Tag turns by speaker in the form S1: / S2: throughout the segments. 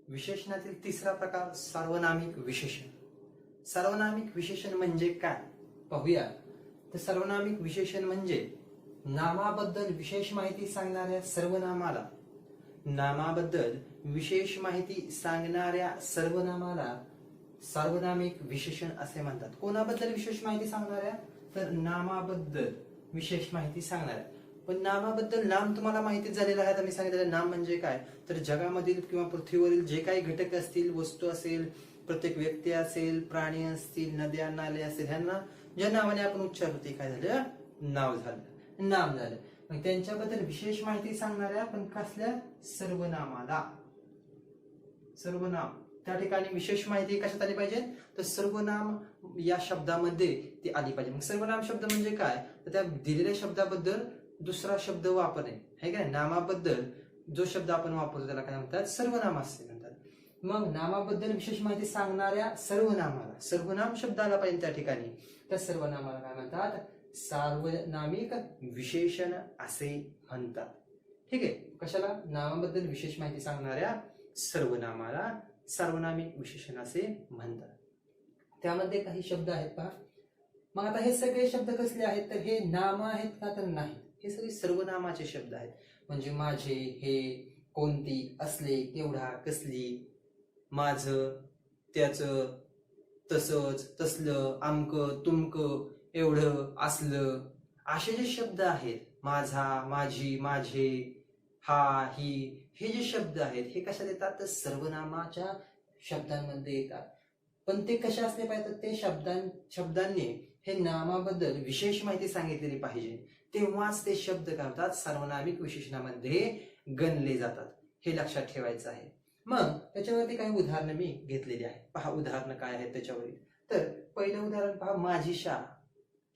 S1: विशेषणातील तिसरा प्रकार सार्वनामिक विशेषण. सार्वनामिक विशेषण म्हणजे काय पाहूया. तर सार्वनामिक विशेषण म्हणजे नामाबद्दल विशेष माहिती सांगणाऱ्या सर्वनामाला सार्वनामिक विशेषण असे म्हणतात. कोणाबद्दल विशेष माहिती सांगणाऱ्या? तर नामाबद्दल विशेष माहिती सांगणाऱ्या. पण नामाबद्दल नाम तुम्हाला माहिती झालेलं आहे. आता मी सांगितलेलं नाम म्हणजे काय, तर जगामधील किंवा पृथ्वीवरील जे काही घटक असतील, वस्तू असेल, प्रत्येक व्यक्ती असेल, प्राणी असतील, नद्या नाले असतील, ह्यांना ज्या नावाने आपण उच्चारतो ते काय झालं? नाव झालं, नाम झालं. मग त्यांच्याबद्दल विशेष माहिती सांगणाऱ्या पण कसल्या? सर्वनामाला. सर्वनाम त्या ठिकाणी विशेष माहिती कशात आली पाहिजे? तर सर्वनाम या शब्दामध्ये ती आली पाहिजे. मग सर्वनाम शब्द म्हणजे काय, तर त्या दिलेल्या शब्दाबद्दल दुसरा शब्द वापरणे आहे का. नामाबद्दल जो शब्द आपण वापरतो त्याला काय म्हणतात? सर्वनाम असे म्हणतात. मग नामाबद्दल विशेष माहिती सांगणाऱ्या सर्वनामाला सर्वनाम शब्द आला पाहिजे त्या ठिकाणी. त्या सर्वनामाला काय म्हणतात? सार्वनामिक विशेषण असे म्हणतात. ठीक आहे. कशाला? नामाबद्दल विशेष माहिती सांगणाऱ्या सर्वनामाला सार्वनामिक विशेषण असे म्हणतात. त्यामध्ये काही शब्द आहेत पहा. मग आता हे सगळे शब्द कसले आहेत? तर हे नाम आहेत का? तर नाही, हे सगळे सर्वनामाचे शब्द आहेत. म्हणजे माझे, हे, कोणती, असले, केवढा, कसली, माझं, त्याचं, तसंच, तसलं, आमकं, तुमकं, एवढं, असलं, असे जे शब्द आहेत, माझा, माझी, माझे, हा, ही, हे जे शब्द आहेत हे कशात येतात? तर सर्वनामाच्या शब्दांमध्ये येतात. पण ते कसे असले पाहिजे? ते शब्दांनी हे नामाबद्दल विशेष माहिती सांगितलेली पाहिजे, तेव्हाच ते शब्द काय होतात? सार्वनामिक विशेषणामध्ये गणले जातात. हे लक्षात ठेवायचं आहे. मग त्याच्यावरती काही उदाहरणं मी घेतलेली आहेत. पहा उदाहरणं काय आहेत त्याच्यावरील. तर पहिलं उदाहरण पहा, माझी शाळा.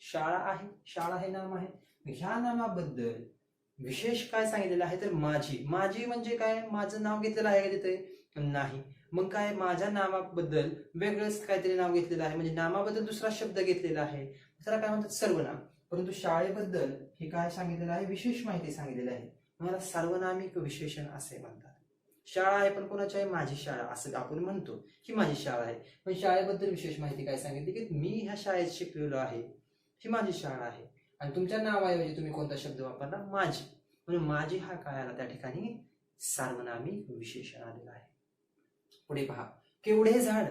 S1: शाळा आहे, शाळा हे नाम आहे. ह्या नामाबद्दल विशेष काय सांगितलेलं आहे? तर माझी. माझी म्हणजे काय? माझं नाव घेतलेलं आहे का तिथे? नाही. मग काय? माझ्या नामाबद्दल वेगळंच काहीतरी नाव घेतलेलं आहे, म्हणजे नामाबद्दल दुसरा शब्द घेतलेला आहे, त्याला काय म्हणतात? सर्वनाम. परंतु शाळेबद्दल हे काय सांगितलेलं आहे? विशेष माहिती सांगितलेली आहे, मला सार्वनामिक विशेषण असे म्हणतात. शाळा आहे पण कोणाची आहे? माझी शाळा असं आपण म्हणतो की माझी शाळा आहे. पण शाळेबद्दल विशेष माहिती काय सांगितली? की मी ह्या शाळेत शिकलेलो आहे, ही माझी शाळा आहे. आणि तुमच्या नावाऐवजी तुम्ही कोणता शब्द वापरला? माझी. म्हणून माझी हा काय आला त्या ठिकाणी? सार्वनामिक विशेषण आलेला आहे. पुढे पहा, केवढे झाड.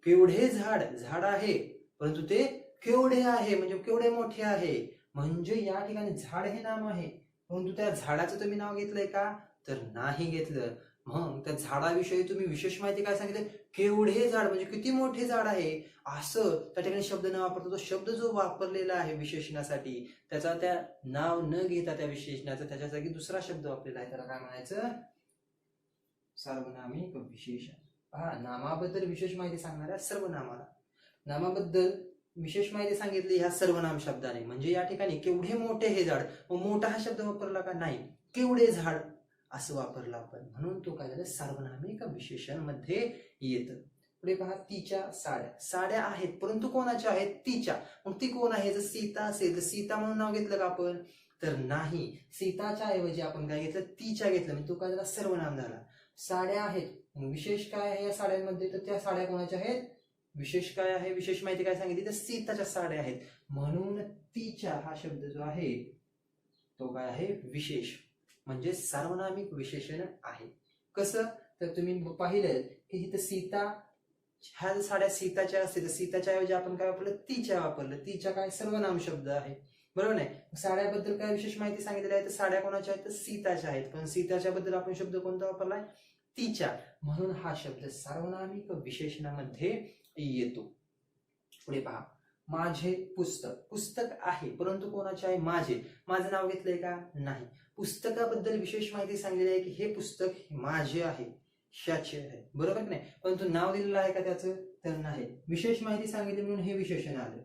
S1: केवढे झाड, झाड आहे परंतु ते केवढे आहे म्हणजे केवढे मोठे आहे. म्हणजे या ठिकाणी झाड हे नाम आहे, परंतु त्या झाडाचं तुम्ही नाव घेतलंय का? तर नाही घेतलं. मग त्या झाडाविषयी तुम्ही विशेष माहिती काय सांगितलं? केवढे झाड म्हणजे किती मोठे झाड आहे असं त्या ठिकाणी शब्द न वापरता तो शब्द जो वापरलेला आहे विशेषणासाठी, त्याचा त्या नाव न घेता त्या विशेषणाचं त्याच्या जागी दुसरा शब्द वापरलेला आहे, त्याला काय म्हणायचं? सार्वनामिक विशेषण. पहा, नामाबद्दल विशेष माहिती सांगणाऱ्या सर्वनामाला नामाबद्दल विशेष माहिती सांगितली ह्या सर्वनाम शब्दाने. म्हणजे या ठिकाणी केवढे मोठे हे झाड, मोठा हा शब्द वापरला का? नाही, केवढे झाड असं वापरलं आपण, म्हणून तो काय झालं? सार्वनामिक विशेषण मध्ये येतं. पुढे पहा, तिच्या साड्या. साड्या आहेत परंतु कोणाच्या आहेत? तिच्या. मग ती कोण आहे? जर सीता असेल तर सीता म्हणून नाव घेतलं का आपण? तर नाही, सीताच्या ऐवजी आपण काय घेतलं? तिच्या घेतलं, म्हणजे तो काय झाला? सर्वनाम झाला. साड्या आहेत, विशेष काय आहे या साड्यांमध्ये? तर त्या साड्या कोणाच्या आहेत? विशेष काय आहे? विशेष माहिती काय सांगितली? तर सीताच्या साड्या आहेत, म्हणून तिच्या हा शब्द जो आहे तो काय आहे? विशेष, म्हणजे सार्वनामिक विशेषण आहे. कसं? तर तुम्ही पाहिलं की इथं सीता, ह्या साड्या सीताच्या असतील तर सीताच्या ऐवजी आपण काय वापरलं? तिच्या वापरलं. तिच्या काय? सर्वनाम शब्द आहे, बरोबर नाही? साड्याबद्दल काय विशेष माहिती सांगितलेली आहे? तर साड्या कोणाच्या आहेत? तर सीताच्या आहेत, पण सीताच्या बद्दल आपण शब्द कोणता वापरलाय? तिच्या. म्हणून हा शब्द सार्वनामिक विशेषणामध्ये येतो. पुढे पहा, माझे पुस्तक. पुस्तक आहे परंतु कोणाचे आहे? माझे. माझं नाव घेतलंय का? नाही. पुस्तकाबद्दल विशेष माहिती सांगितलेली आहे की हे पुस्तक माझे आहे, ह्याचे आहे, बरोबर नाही? परंतु नाव दिलेलं आहे का त्याचं? तर नाही. विशेष माहिती सांगितली म्हणून हे विशेषण आलं.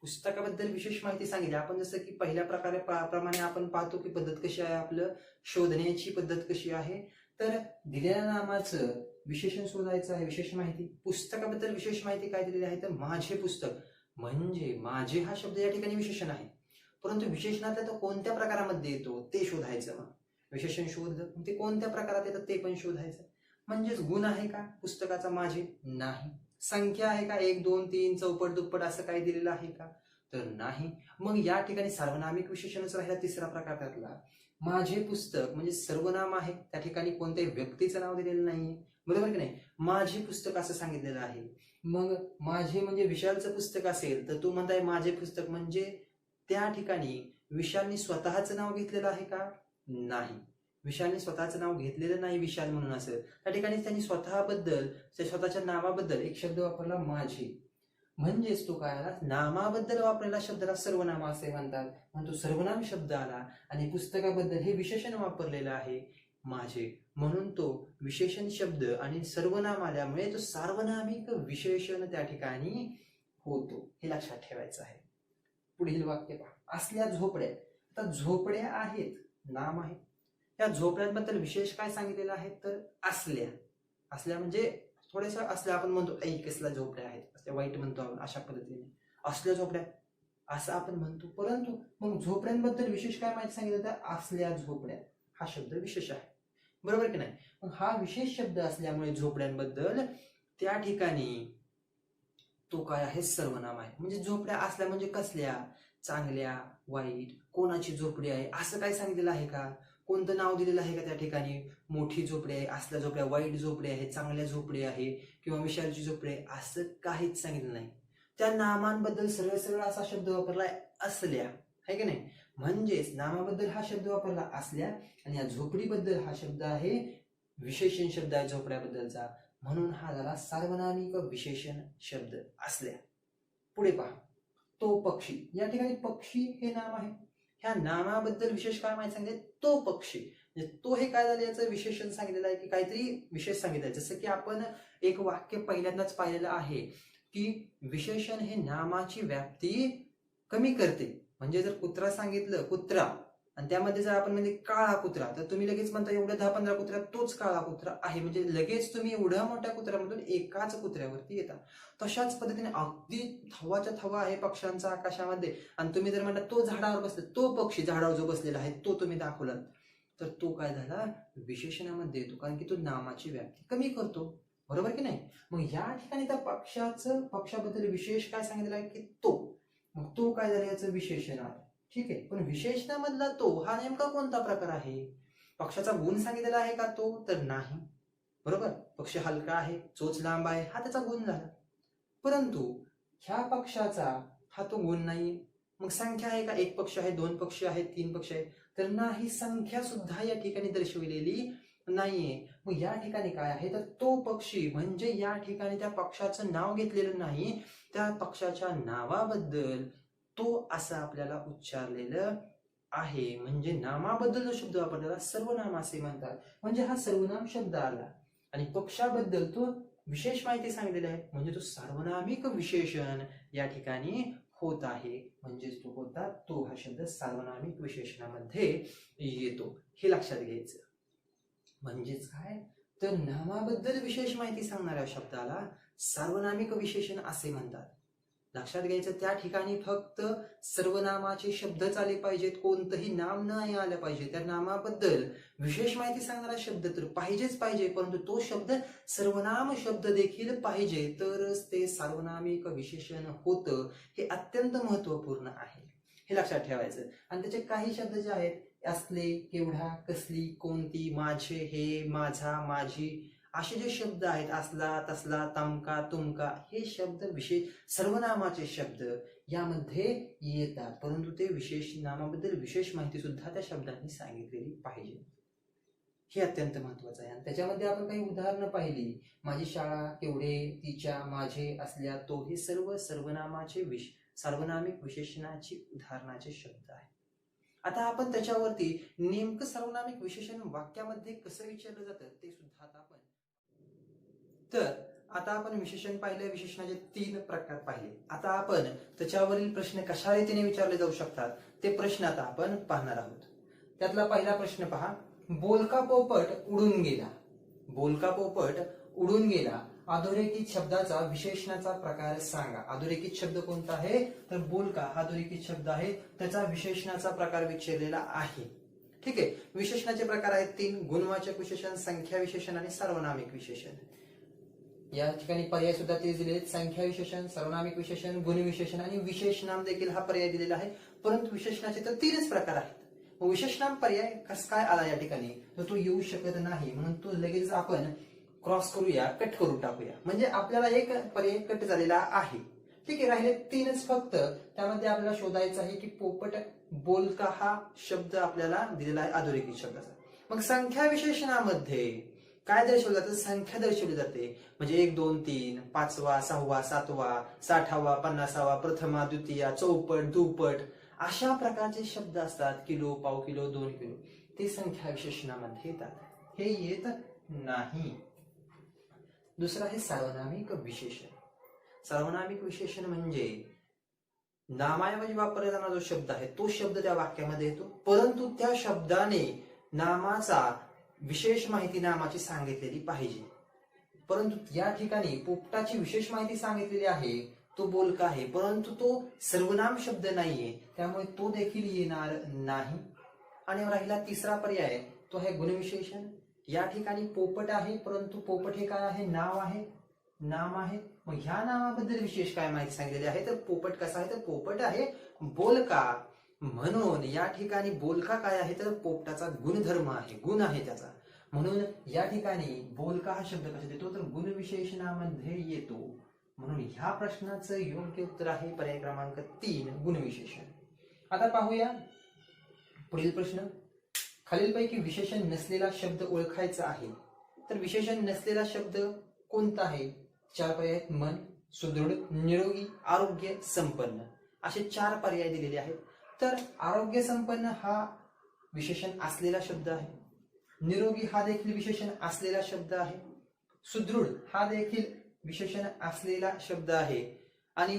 S1: पुस्तकाबद्दल विशेष माहिती सांगितली. आपण जसं की पहिल्या प्रमाणे आपण पाहतो की पद्धत कशी आहे, आपलं शोधण्याची पद्धत कशी आहे. तर दिलेल्या नामाचं विशेषण शोधायचं आहे, विशेष माहिती. पुस्तकाबद्दल विशेष माहिती काय दिलेली आहे? तर माझे पुस्तक. म्हणजे माझे हा शब्द या ठिकाणी विशेषण आहे, परंतु विशेषणात तो कोणत्या प्रकारामध्ये येतो ते शोधायचं. मग विशेषण शोध, ते कोणत्या प्रकारात येतं ते पण शोधायचं. म्हणजेच गुण आहे का पुस्तकाचा माझे? नाही. संख्या आहे का 1 2 3 चौपट दुप्पट असं काही दिलेलं आहे का? तर नाही. मग या ठिकाणी सार्वनामिक विशेषणच राहिला तिसरा प्रकार त्यातला. माझे पुस्तक म्हणजे सर्वनाम आहे, त्या ठिकाणी कोणत्याही व्यक्तीचं नाव दिलेलं नाहीये, बरोबर की नाही? माझे पुस्तक असं सांगितलेलं आहे. मग माझे म्हणजे विशालचं पुस्तक असेल तर तू म्हणताय माझे पुस्तक, म्हणजे त्या ठिकाणी विशालने स्वतःचं नाव घेतलेलं आहे का? नाही. विशालने स्वतःचं नाव घेतलेलं नाही विशाल म्हणून असं. त्या ठिकाणी त्यांनी स्वतःबद्दल, स्वतःच्या नावाबद्दल एक शब्द वापरला माझे. म्हणजेच तो काय आला, नामाबद्दल वापरलेला शब्दाला सर्वनाम असे म्हणतात. म्हणून तो सर्वनाम शब्द आला आणि पुस्तकाबद्दल हे विशेषण वापरलेलं आहे माझे, म्हणून तो विशेषण शब्द आणि सर्वनाम आल्यामुळे तो सार्वनामिक विशेषण त्या ठिकाणी होतो. हे लक्षात ठेवायचं आहे. पुढील वाक्य पहा. असल्या झोपड्या. आता झोपड्या आहेत, नाम आहे. या झोपड्यांबद्दल विशेष काय सांगितलेलं आहे तर असल्या. असल्या म्हणजे थोड्याशा असल्या आपण म्हणतो ऐ कसल्या झोपड्या आहेत, असल्या वाईट म्हणतो आपण, अशा पद्धतीने असल्या झोपड्या असं आपण म्हणतो. परंतु मग झोपड्यांबद्दल विशेष काय माहिती सांगितलं तर असल्या झोपड्या हा शब्द विशेष आहे, बरोबर की नाही? मग हा विशेष शब्द असल्यामुळे झोपड्यांबद्दल त्या ठिकाणी तो काय आहे सर्वनाम आहे. म्हणजे झोपड्या असल्या म्हणजे कसल्या, चांगल्या वाईट, कोणाची झोपडी आहे असं काय सांगितलेलं आहे का? कोणतं नाव दिलेलं आहे का त्या ठिकाणी? मोठी झोपडी आहे, असल्या झोपड्या, वाईट झोपडी आहे, चांगल्या झोपडी आहे किंवा विशालची झोपडी आहे असं काहीच सांगितलं नाही. त्या नामांबद्दल सरळ सरळ असा शब्द वापरलाय असल्या, आहे की नाही? म्हणजेच नामाबद्दल हा शब्द वापरला असल्या आणि या झोपडीबद्दल हा शब्द आहे विशेषण शब्द आहे झोपड्याबद्दलचा, म्हणून हा झाला सार्वनामिक विशेषण शब्द असल्या. पुढे पहा. तो पक्षी. या ठिकाणी पक्षी हे नाम आहे. ह्या नामाबद्दल विशेष काय माहिती सांगितले? तो पक्षी. म्हणजे तो हे काय झालं याचं विशेषण सांगितलेलं आहे की काहीतरी विशेष सांगितलं. जसं की आपण एक वाक्य पहिल्यांदाच पाहिलेलं आहे की विशेषण हे नामाची व्याप्ती कमी करते. म्हणजे जर कुत्रा सांगितलं कुत्रा आणि त्यामध्ये जर आपण म्हणजे काळा कुत्रा, तर तुम्ही लगेच म्हणता एवढ्या 10-15 कुत्र्यात तोच काळा कुत्रा आहे, म्हणजे लगेच तुम्ही एवढ्या मोठ्या कुत्र्यामधून एकाच कुत्र्यावरती येता. तशाच पद्धतीने अगदी थवाच्या थवा आहे पक्ष्यांचा आकाशामध्ये आणि तुम्ही जर म्हणता तो झाडावर बसला, तो पक्षी झाडावर जो बसलेला आहे तो तुम्ही दाखवला, तर तो काय झाला विशेषणामध्ये येतो, कारण की तो नामाची व्याप्ती कमी करतो, बरोबर की नाही? मग या ठिकाणी त्या पक्षाबद्दल विशेष काय सांगितलं आहे की तो, मग तो काय झाला याचं विशेषण आहे, ठीक आहे. पण विशेषणामधला तो हा नेमका कोणता प्रकार आहे? पक्षाचा गुण सांगितलेला आहे का तो? तर नाही, बरोबर. पक्ष हलका आहे, चोच लांब आहे, हा त्याचा गुण झाला. परंतु ह्या पक्षाचा हा तो गुण नाही. मग संख्या आहे का? 1 पक्ष आहे, 2 पक्ष आहेत, 3 पक्ष आहेत, तर नाही, संख्या सुद्धा या ठिकाणी दर्शविलेली नाहीये. मग या ठिकाणी काय आहे तर तो पक्षी म्हणजे या ठिकाणी त्या पक्षाचं नाव घेतलेलं नाही, त्या पक्षाच्या नावाबद्दल तो असं आपल्याला उच्चारलेलं आहे. म्हणजे नामाबद्दल जो शब्द वापरलेला सर्वनाम असे म्हणतात. म्हणजे हा सर्वनाम शब्द आला आणि पक्षाबद्दल तो विशेष माहिती सांगितलेली आहे, म्हणजे तो सार्वनामिक विशेषण या ठिकाणी होत आहे. म्हणजेच तो होता तो हा शब्द सार्वनामिक विशेषणामध्ये येतो, हे लक्षात घ्यायचं. म्हणजेच काय तर नामाबद्दल विशेष माहिती सांगणाऱ्या शब्दाला सार्वनामिक विशेषण असे म्हणतात. लक्षात घ्यायचं, त्या ठिकाणी फक्त सर्वनामाचे शब्दच आले पाहिजेत, कोणतंही नाम नाही आलं पाहिजे. त्या नामाबद्दल विशेष माहिती सांगणारा शब्द तर पाहिजेच पाहिजे, परंतु तो शब्द सर्वनाम शब्द देखील पाहिजे, तरच ते सार्वनामिक विशेषण होतं. हे अत्यंत महत्वपूर्ण आहे, हे लक्षात ठेवायचं. आणि त्याचे काही शब्द जे आहेत असले, केवढा, कसली, कोणती, माझे, हे, माझा, माझी, असे जे शब्द आहेत असला, तसला, तमका, तुमका, हे शब्द विशेष सर्वनामाचे शब्द यामध्ये येतात, परंतु ते विशेष नामाबद्दल विशेष माहिती सुद्धा त्या शब्दांनी सांगितलेली पाहिजे. हे अत्यंत महत्वाचं आहे. आणि त्याच्यामध्ये आपण काही उदाहरणं पाहिली, माझी शाळा, केवढे, तिच्या, माझे, असल्या, तो, हे सर्व सर्वनामाचे सार्वनामिक विशेषणाची उदाहरणाचे शब्द आहेत. आता आपण त्याच्यावरती नेमकं सार्वनामिक विशेषण वाक्यामध्ये कसं विचारलं जातं ते सुद्धा आता आपण विशेषण पाहिले, विशेषणाचे 3 प्रकार पाहिले. आता आपण त्याच्यावरील प्रश्न कशा रीतीने विचारले जाऊ शकतात ते प्रश्न आता आपण पाहणार आहोत. त्यातला पहिला प्रश्न पहा. बोलका पोपट उडून गेला. बोलका पोपट उडून गेला. अधोरेखित शब्दाचा विशेषणाचा प्रकार सांगा. अधोरेखित शब्द कोणता आहे तर बोलका हा अधोरेखित शब्द आहे, त्याचा विशेषणाचा प्रकार विचारलेला आहे. ठीक आहे. विशेषणाचे प्रकार आहेत 3: गुणवाचक विशेषण, संख्या विशेषण आणि सार्वनामिक विशेषण. या ठिकाणी पर्याय सुद्धा ते दिलेले आहेत: संख्या विशेषण, सार्वनामिक विशेषण, गुण विशेषण आणि विशेष नाम देखील हा पर्याय दिलेला आहे. परंतु विशेषणाचे तर 3च प्रकार आहेत. विशेष नाम पर्याय कस काय आला या ठिकाणी, तर तो येऊ शकत नाही, म्हणून तो लगेच आपण क्रॉस करूया, कट करून टाकूया. म्हणजे आपल्याला एक पर्याय कट झालेला आहे. ठीक आहे, राहिले 3च फक्त. त्यामध्ये आपल्याला शोधायचं आहे की पोपट बोलका हा शब्द आपल्याला दिलेला आहे अधोरेखित शब्दाचा. मग संख्या विशेषणामध्ये काय दर्शवलं जातं? संख्या दर्शवली जाते. म्हणजे 1, 2, 3, 5वा, 6वा, 7वा, 60वा, 50वा, प्रथमा, द्वितीया, चौपट, दुप्पट अशा प्रकारचे शब्द असतात. किलो, पाव किलो, 2 किलो, ते संख्या विशेषणामध्ये येतात. हे येत नाही. दुसरं आहे सार्वनामिक विशेषण. सार्वनामिक विशेषण म्हणजे नामाऐवजी वापरला जाणारा जो शब्द आहे तो शब्द त्या वाक्यामध्ये येतो, परंतु त्या शब्दाने नामाचा विशेष माहिती नामाची सांगितलेली पाहिजे. परंतु या ठिकाणी पोपटाची विशेष माहिती सांगितलेली आहे, तो बोलका आहे, परंतु तो सर्वनाम शब्द नाहीये, त्यामुळे तो देखील येणार नाही. आणि राहिला तिसरा पर्याय, तो आहे गुणविशेषण. या ठिकाणी पोपट आहे, परंतु पोपट हे काय आहे? नाव आहे, नाम आहे. मग ह्या नामाबद्दल विशेष काय माहिती सांगितलेली आहे? तर पोपट कसा आहे? तर पोपट आहे बोलका. म्हणून या ठिकाणी बोलका काय आहे? तर पोपटाचा गुणधर्म आहे, गुण आहे त्याचा. म्हणून या ठिकाणी बोलका हा शब्द कसा येतो? तर गुणविशेषणामध्ये येतो. म्हणून ह्या प्रश्नाचं योग्य उत्तर आहे पर्याय क्रमांक 3, गुणविशेषण. आता पाहूया पुढील प्रश्न. खालीलपैकी विशेषण नसलेला शब्द ओळखायचा आहे. तर विशेषण नसलेला शब्द कोणता आहे? 4 पर्याय आहेत: मन, सुदृढ, निरोगी, आरोग्य, संपन्न. असे 4 पर्याय दिलेले आहेत. तर आरोग्य संपन्न हा विशेषण असलेला शब्द आहे. निरोगी हा देखील विशेषण असलेला शब्द आहे. सुदृढ हा देखील विशेषण असलेला शब्द आहे. आणि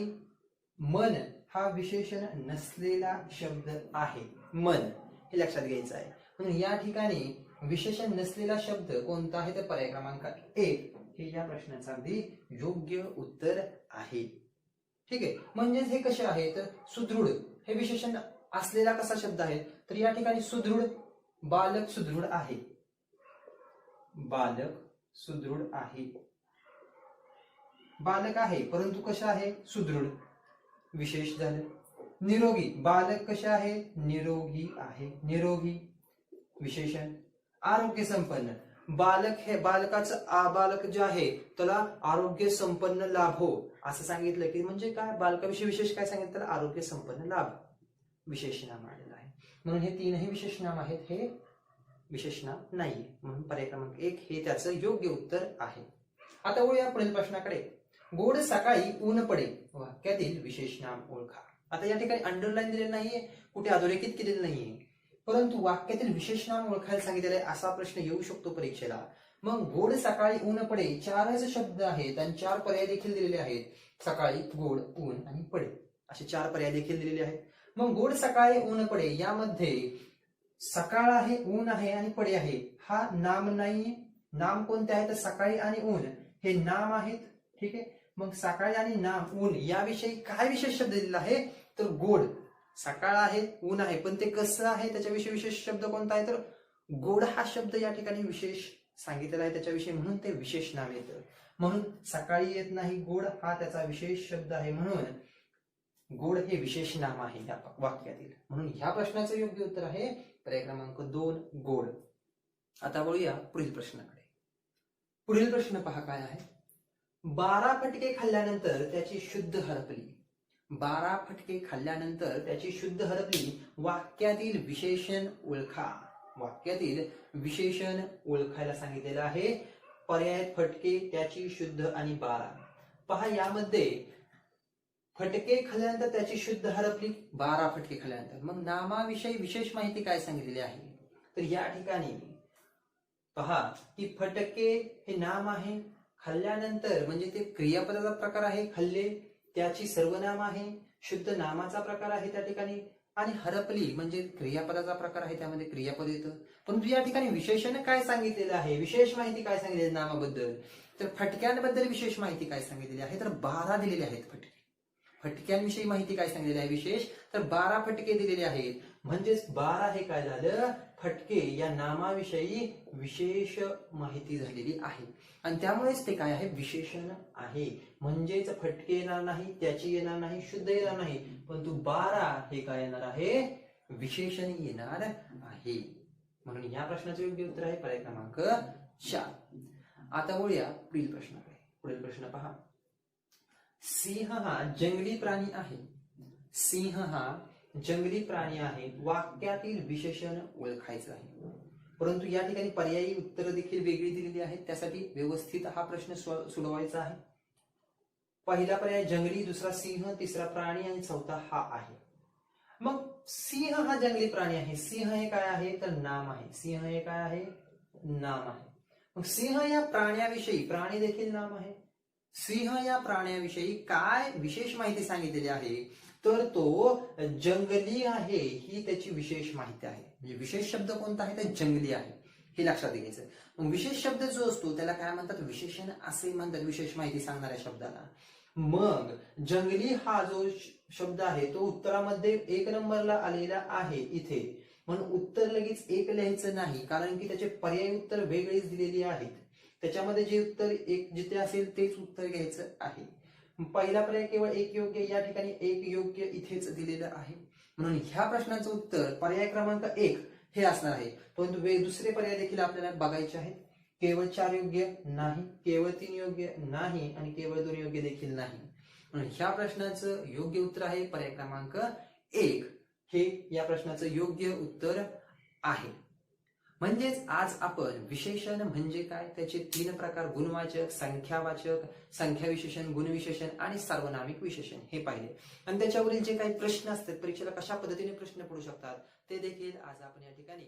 S1: मन हा विशेषण नसलेला शब्द आहे. मन हे लक्षात घ्यायचं आहे. म्हणून या ठिकाणी विशेषण नसलेला शब्द कोणता आहे? तर पर्याय क्रमांक 1 हे या प्रश्नाचं अगदी योग्य उत्तर आहे. ठीक आहे. म्हणजेच हे कसे आहे? तर सुदृढ हे विशेषण असलेला कसा शब्द आहे? तर या ठिकाणी सुदृढ, बालक सुदृढ आहे, बालक सुदृढ आहे, बालक आहे परंतु कशा आहे? सुदृढ, विशेष झालं. निरोगी, बालक कशा आहे? निरोगी आहे, निरोगी विशेषण. आरोग्य संपन्न, बालक हे बालकाचं बालक जे आहे त्याला आरोग्य संपन्न लाभो असं सांगितलं की म्हणजे काय? बालकाविषयी विशेष काय सांगितलं? तर आरोग्य संपन्न लाभ विशेष नाम आलेलं आहे. म्हणून हे 3ही विशेष नाम आहेत, हे विशेष नाम नाहीये. म्हणून पर्याय क्रमांक 1 हे त्याचं योग्य उत्तर आहे. आता वळूया पुढील प्रश्नाकडे. गोड सकाळी ऊन पडे वाक्यातील विशेष नाम ओळखा. आता या ठिकाणी अंडरलाईन दिलेलं नाहीये, कुठे अधोरेखित केलेलं नाहीये, परंतु वाक्यातील विशेष नाम ओळखायला सांगितलेलं आहे असा प्रश्न येऊ शकतो परीक्षेला. मग गोड सकाळी ऊन पडे 4च शब्द आहेत आणि 4 पर्याय देखील दिलेले आहेत. सकाळी, गोड, ऊन आणि पडे असे 4 पर्याय देखील दिलेले आहेत. मग गोड सकाळी ऊन पडे यामध्ये सकाळ आहे, ऊन आहे आणि पडे आहे. हा नाम नाहीये. नाम कोणते आहे? तर सकाळी आणि ऊन हे नाम आहेत. ठीक आहे. मग सकाळी आणि नाम, ऊन याविषयी काय विशेष शब्द दिलेला आहे? तर गोड. सकाळ आहे, ऊन आहे, पण ते कसं आहे? त्याच्याविषयी विशेष शब्द कोणता आहे? तर गोड हा शब्द या ठिकाणी विशेष सांगितलेला आहे त्याच्याविषयी, म्हणून ते विशेष नाम येतं. म्हणून सकाळी येत नाही, गोड हा त्याचा विशेष शब्द आहे, म्हणून गोड हे विशेष नाम आहे या वाक्यातील. म्हणून ह्या प्रश्नाचं योग्य उत्तर आहे पर्याय क्रमांक 2, गोड. आता वळूया पुढील प्रश्नाकडे. पुढील प्रश्न पहा काय आहे. 12 फटके खाल्ल्यानंतर त्याची शुद्ध हरपली. 12 फटके खाल्ल्यानंतर त्याची शुद्ध हरपली. वाक्यातील विशेषण ओळखा. वाक्यातील विशेषण ओळखायला सांगितलेलं आहे. पर्याय फटके, त्याची, शुद्ध आणि 12. पहा यामध्ये फटके खाल्ल्यानंतर त्याची शुद्ध हरपली, 12 फटके खाल्ल्यानंतर. मग नामाविषयी विशेष माहिती काय सांगितलेली आहे? तर या ठिकाणी पहा की फटके हे नाम आहे, खाल्ल्यानंतर म्हणजे ते क्रियापदाचा प्रकार आहे, खाल्ले, त्याची सर्वनाम आहे, शुद्ध नामाचा प्रकार आहे त्या ठिकाणी, आणि हरपली म्हणजे क्रियापदाचा प्रकार आहे, त्यामध्ये क्रियापद येतं. परंतु या ठिकाणी विशेषण काय सांगितलेलं आहे? विशेष माहिती काय सांगितलेली नामाबद्दल? तर फटक्यांबद्दल विशेष माहिती काय सांगितलेली आहे? तर 12 दिलेले आहेत फटके. फटक्यांविषयी माहिती काय सांगितलेली आहे विशेष? तर 12 फटके दिलेले आहेत. म्हणजेच 12 हे काय झालं, फटके या नामाविषयी विशेष माहिती झालेली आहे आणि त्यामुळेच ते काय आहे, विशेषण आहे. म्हणजेच फटके येणार नाही, त्याची येणार नाही, शुद्ध येणार नाही, परंतु 12 हे काय येणार आहे, विशेषण येणार आहे. म्हणून या प्रश्नाचं योग्य उत्तर आहे पर्याय क्रमांक 4. आता वळूया पुढील प्रश्नाकडे. पुढील प्रश्न पहा. सिंह हा जंगली प्राणी आहे. सिंह हा जंगली प्राणी आहे. वाक्यातील विशेषण ओळखायचं आहे. परंतु या ठिकाणी पर्यायी उत्तर देखील वेगळी दिलेली आहेत. त्यासाठी व्यवस्थित हा प्रश्न सोडवायचा आहे. पहिला पर्याय जंगली, दुसरा सिंह, तिसरा प्राणी आणि चौथा हा आहे. मग सिंह हा जंगली प्राणी आहे. सिंह हे काय आहे, तर नाम आहे. सिंह हे काय आहे, नाम आहे. मग सिंह या प्राण्याविषयी, प्राणी देखील नाम आहे, सिंह या प्राण्याविषयी काय विशेष माहिती सांगितलेली आहे, तर तो जंगली आहे ही त्याची विशेष माहिती आहे. म्हणजे विशेष शब्द कोणता आहे, तर जंगली आहे हे लक्षात घ्यायचं. मग विशेष शब्द जो असतो त्याला काय म्हणतात, विशेषण असे म्हणतात, विशेष माहिती सांगणाऱ्या शब्दाला. मग जंगली हा जो शब्द आहे तो उत्तरामध्ये 1 नंबरला आलेला आहे इथे, म्हणून उत्तर लगेच 1 लिहायचं नाही, कारण की त्याचे पर्यायी उत्तर वेगळेच दिलेली आहेत. त्याच्यामध्ये जे उत्तर एक जिथे असेल तेच उत्तर घ्यायचं आहे. पहिला पर्याय केवळ 1 योग्य, या ठिकाणी 1 योग्य इथेच दिलेलं आहे. म्हणून ह्या प्रश्नाचं उत्तर पर्याय क्रमांक 1 हे असणार आहे. परंतु दुसरे पर्याय देखील आपल्याला बघायचे आहेत. केवळ 4 योग्य नाही, केवळ 3 योग्य नाही आणि केवळ 2 योग्य देखील नाही. म्हणून ह्या प्रश्नाचं योग्य उत्तर आहे पर्याय क्रमांक 1 हे या प्रश्नाचं योग्य उत्तर आहे. म्हणजेच आज आपण विशेषण म्हणजे काय, त्याचे 3 प्रकार, गुणवाचक, संख्यावाचक, संख्याविशेषण, गुणविशेषण आणि सार्वनामिक विशेषण हे पाहिले. आणि त्याच्यावरील जे काही प्रश्न असतात, परीक्षेला कशा पद्धतीने प्रश्न पडू शकतात ते देखील आज आपण या ठिकाणी